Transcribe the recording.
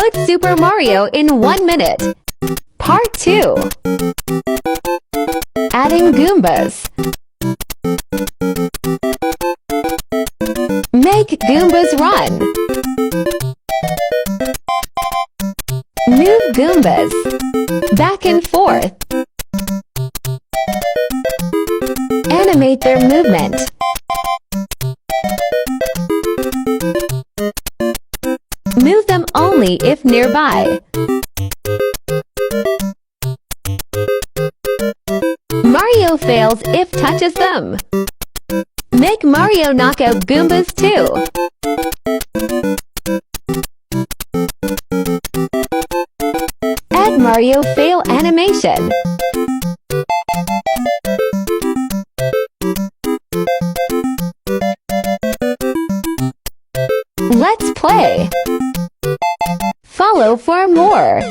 Code Super Mario in 1 minute. Part 2. Adding Goombas. Make Goombas run. Move Goombas back and forth. Animate their movement. Move them only if nearby. Mario fails if touches them. Make Mario knock out Goombas too. Add Mario fail animation. Let's play. Follow for more.